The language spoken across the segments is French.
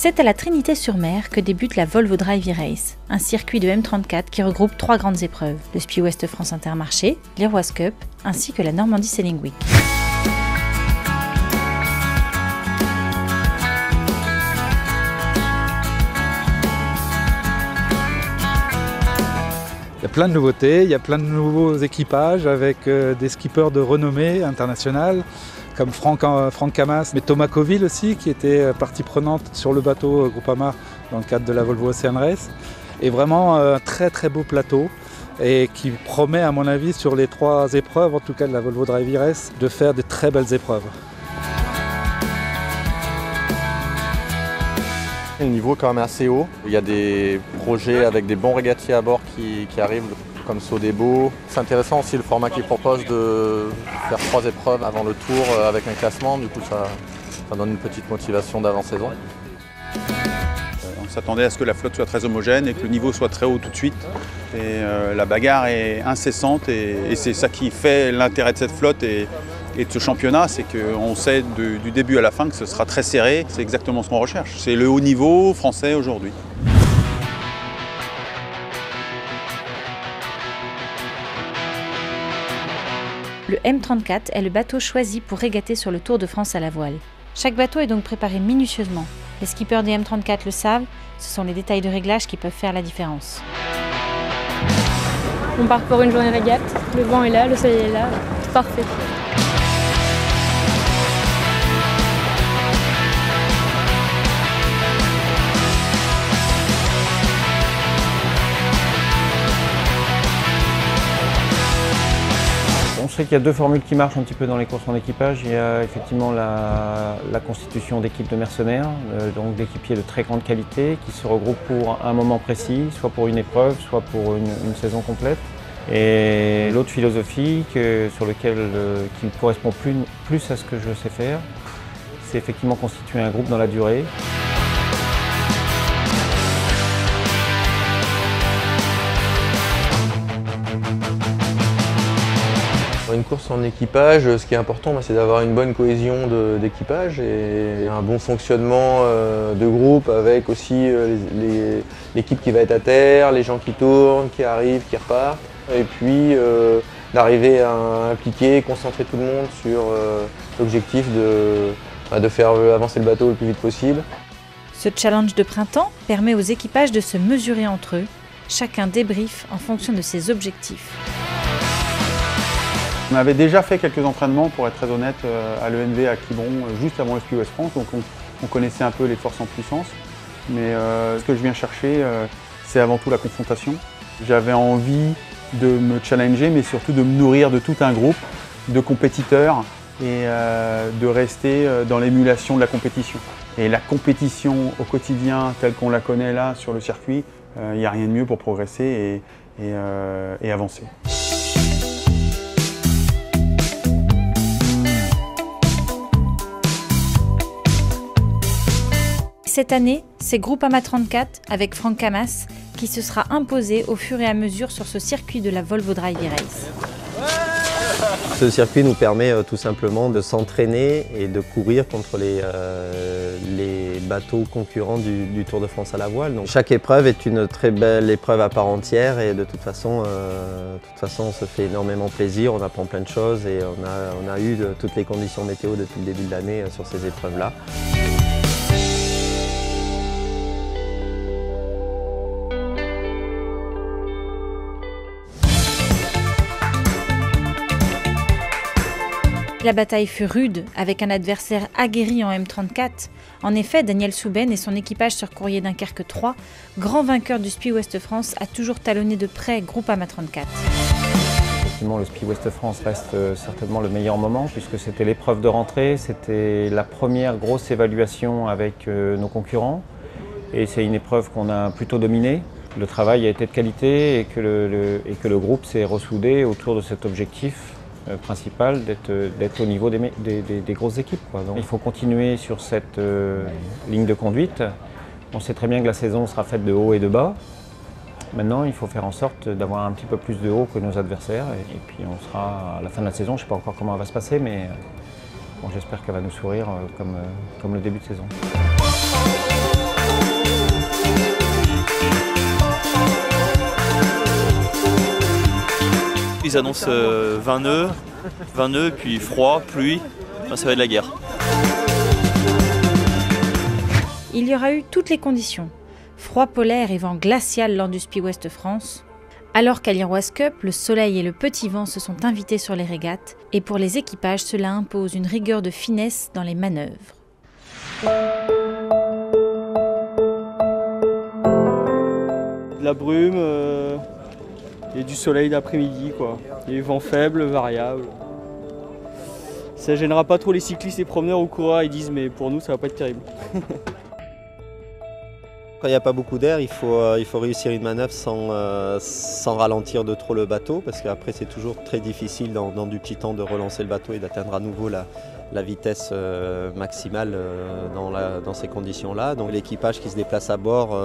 C'est à la Trinité-sur-Mer que débute la Volvo Drive E-Race, un circuit de M34 qui regroupe 3 grandes épreuves, le Spiel Ouest France Intermarché, l'Heroes Cup ainsi que la Normandie Sailing Week. Il y a plein de nouveautés, il y a plein de nouveaux équipages avec des skippers de renommée internationale comme Franck Camas, mais Thomas Coville aussi qui était partie prenante sur le bateau Groupama dans le cadre de la Volvo Ocean Race. Et vraiment un très très beau plateau et qui promet à mon avis sur les 3 épreuves, en tout cas de la Volvo Drive E-Race, de faire de très belles épreuves. Le niveau est quand même assez haut. Il y a des projets avec des bons régatiers à bord qui arrivent, comme Sodebo. C'est intéressant aussi le format qu'ils proposent de faire 3 épreuves avant le tour avec un classement. Du coup, ça donne une petite motivation d'avant-saison. On s'attendait à ce que la flotte soit très homogène et que le niveau soit très haut tout de suite. Et la bagarre est incessante et c'est ça qui fait l'intérêt de cette flotte et de ce championnat, c'est qu'on sait du début à la fin que ce sera très serré. C'est exactement ce qu'on recherche. C'est le haut niveau français aujourd'hui. Le M34 est le bateau choisi pour régater sur le Tour de France à la voile. Chaque bateau est donc préparé minutieusement. Les skippers des M34 le savent, ce sont les détails de réglage qui peuvent faire la différence. On part pour une journée régate, le vent est là, le soleil est là, parfait. On sait qu'il y a 2 formules qui marchent un petit peu dans les courses en équipage. Il y a effectivement la constitution d'équipes de mercenaires, donc d'équipiers de très grande qualité qui se regroupent pour un moment précis, soit pour une épreuve, soit pour une saison complète. Et l'autre philosophie sur laquelle qui correspond plus à ce que je sais faire, c'est effectivement constituer un groupe dans la durée. Une course en équipage, ce qui est important, c'est d'avoir une bonne cohésion d'équipage et un bon fonctionnement de groupe avec aussi l'équipe qui va être à terre, les gens qui tournent, qui arrivent, qui repartent. Et puis d'arriver à impliquer, concentrer tout le monde sur l'objectif de faire avancer le bateau le plus vite possible. Ce challenge de printemps permet aux équipages de se mesurer entre eux. Chacun débriefe en fonction de ses objectifs. On avait déjà fait quelques entraînements, pour être très honnête, à l'ENV à Quiberon, juste avant le Spiel Ouest France, donc on connaissait un peu les forces en puissance. Mais ce que je viens chercher, c'est avant tout la confrontation. J'avais envie de me challenger, mais surtout de me nourrir de tout un groupe de compétiteurs et de rester dans l'émulation de la compétition. Et la compétition au quotidien, telle qu'on la connaît là sur le circuit, il n'y a rien de mieux pour progresser et avancer. Cette année, c'est Groupama 34 avec Franck Camas qui se sera imposé au fur et à mesure sur ce circuit de la Volvo Drive E-Race. Ce circuit nous permet tout simplement de s'entraîner et de courir contre les bateaux concurrents du Tour de France à la voile. Donc, chaque épreuve est une très belle épreuve à part entière et de toute façon on se fait énormément plaisir, on apprend plein de choses et on a eu toutes les conditions météo depuis le début de l'année sur ces épreuves-là. La bataille fut rude, avec un adversaire aguerri en M34. En effet, Daniel Souben et son équipage sur Courrier Dunkerque 3, grand vainqueur du Spiel Ouest France, a toujours talonné de près Groupama 34. Effectivement, le Spiel Ouest France reste certainement le meilleur moment, puisque c'était l'épreuve de rentrée, c'était la première grosse évaluation avec nos concurrents. Et c'est une épreuve qu'on a plutôt dominée. Le travail a été de qualité et que le groupe s'est ressoudé autour de cet objectif principal d'être au niveau des grosses équipes, quoi. Donc, il faut continuer sur cette ligne de conduite. On sait très bien que la saison sera faite de haut et de bas. Maintenant, il faut faire en sorte d'avoir un petit peu plus de haut que nos adversaires. Et puis on sera à la fin de la saison, je ne sais pas encore comment elle va se passer, mais bon, j'espère qu'elle va nous sourire comme le début de saison. ils annoncent 20 nœuds, puis froid, pluie, ça va être la guerre. Il y aura eu toutes les conditions. Froid polaire et vent glacial lors du Spi West France. Alors qu'à l'Iroise Cup, le soleil et le petit vent se sont invités sur les régates, et pour les équipages, cela impose une rigueur de finesse dans les manœuvres. De la brume et du soleil d'après-midi, quoi. Et vent faible, variable. Ça gênera pas trop les cyclistes et promeneurs ou coureurs, ils disent mais pour nous ça va pas être terrible. Quand il n'y a pas beaucoup d'air, il faut réussir une manœuvre sans ralentir de trop le bateau, parce qu'après c'est toujours très difficile dans du petit temps de relancer le bateau et d'atteindre à nouveau la vitesse maximale dans ces conditions-là. Donc l'équipage qui se déplace à bord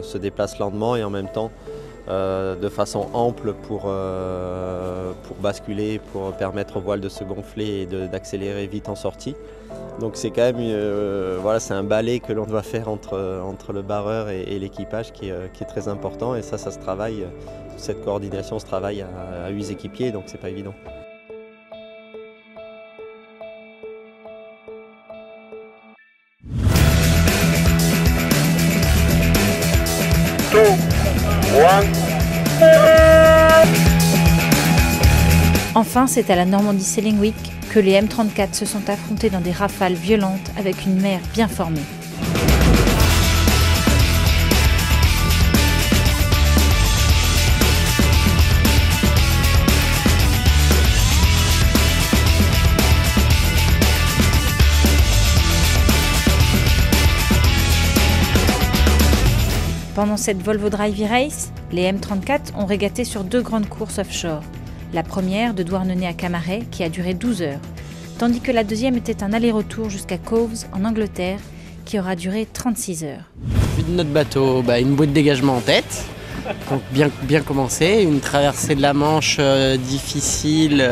se déplace lentement et en même temps de façon ample pour basculer, pour permettre aux voiles de se gonfler et d'accélérer vite en sortie. Donc c'est quand même voilà, c'est un balai que l'on doit faire entre le barreur et l'équipage qui est très important, et ça se travaille, cette coordination se travaille à 8 équipiers, donc c'est pas évident. Enfin, c'est à la Normandie Sailing Week que les M34 se sont affrontés dans des rafales violentes avec une mer bien formée. Pendant cette Volvo Drive Race, les M34 ont régaté sur 2 grandes courses offshore. La première de Douarnenez à Camaret qui a duré 12 heures, tandis que la deuxième était un aller-retour jusqu'à Cowes en Angleterre qui aura duré 36 heures. Vu de notre bateau, une bouée de dégagement en tête, donc bien commencé, une traversée de la Manche difficile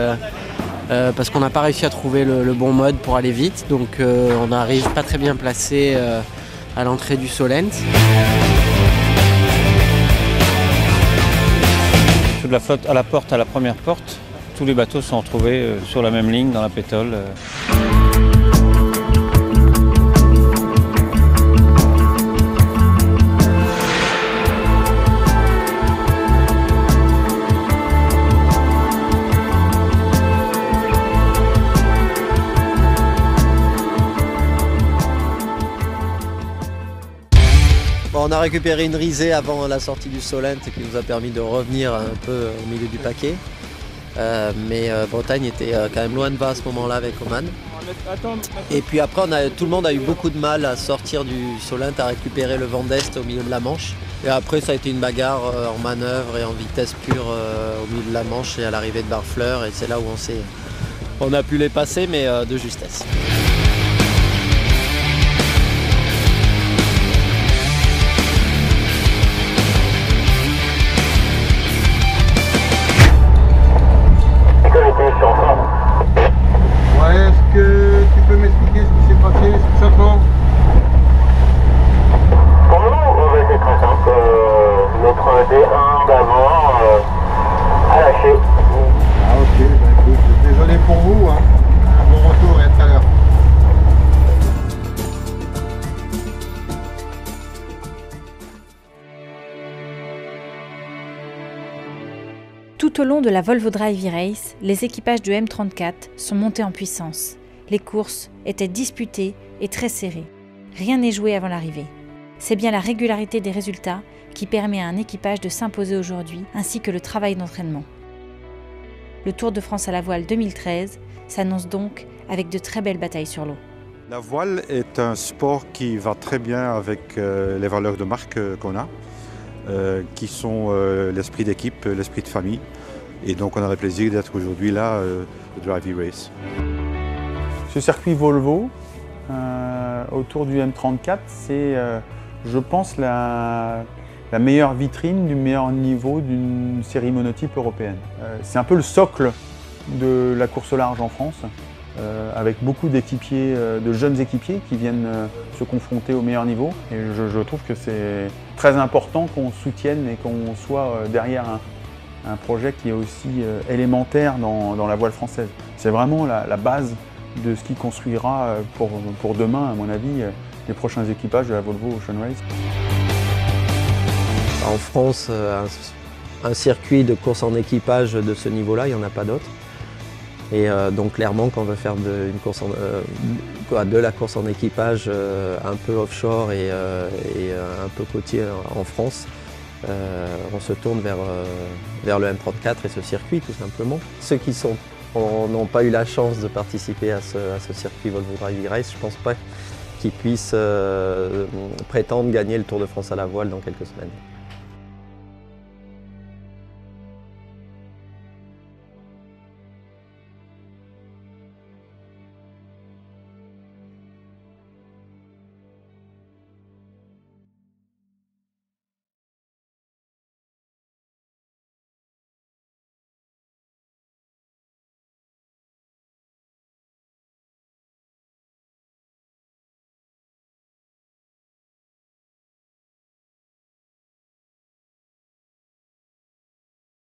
parce qu'on n'a pas réussi à trouver le bon mode pour aller vite, donc on n'arrive pas très bien placé à l'entrée du Solent. De la flotte à la porte, à la première porte, tous les bateaux sont retrouvés sur la même ligne dans la pétole. On a récupéré une risée avant la sortie du Solent qui nous a permis de revenir un peu au milieu du paquet. Mais Bretagne était quand même loin devant à ce moment-là avec Oman. Et puis après, tout le monde a eu beaucoup de mal à sortir du Solent, à récupérer le vent d'Est au milieu de la Manche. Et après, ça a été une bagarre en manœuvre et en vitesse pure au milieu de la Manche et à l'arrivée de Barfleur. Et c'est là où on a pu les passer, mais de justesse. Ouais, est-ce que tu peux m'expliquer ce qui s'est passé exactement? Pour nous, c'est très simple. Notre D1 d'avant a lâché. Ah ok, écoute, désolé pour vous, hein. Un bon retour et à tout à l'heure. Tout au long de la Volvo Drive Race, les équipages de M34 sont montés en puissance. Les courses étaient disputées et très serrées. Rien n'est joué avant l'arrivée. C'est bien la régularité des résultats qui permet à un équipage de s'imposer aujourd'hui, ainsi que le travail d'entraînement. Le Tour de France à la voile 2013 s'annonce donc avec de très belles batailles sur l'eau. La voile est un sport qui va très bien avec les valeurs de marque qu'on a, qui sont l'esprit d'équipe, l'esprit de famille. Et donc on a le plaisir d'être aujourd'hui là, au Drive Race. Ce circuit Volvo, autour du M34, c'est, je pense, la meilleure vitrine du meilleur niveau d'une série monotype européenne. C'est un peu le socle de la course au large en France, avec beaucoup d'équipiers, de jeunes équipiers qui viennent se confronter au meilleur niveau. Et je trouve que c'est très important qu'on soutienne et qu'on soit derrière un projet qui est aussi élémentaire dans la voile française. C'est vraiment la base de ce qui construira pour demain, à mon avis, les prochains équipages de la Volvo Ocean Race. En France, un circuit de course en équipage de ce niveau-là, il n'y en a pas d'autre. Et donc clairement, quand on veut faire de la course en équipage un peu offshore et un peu côtier en France, on se tourne vers le M34 et ce circuit tout simplement. Ceux qui n'ont pas eu la chance de participer à ce circuit Volvo Driving Race, je ne pense pas qu'ils puissent prétendre gagner le Tour de France à la voile dans quelques semaines.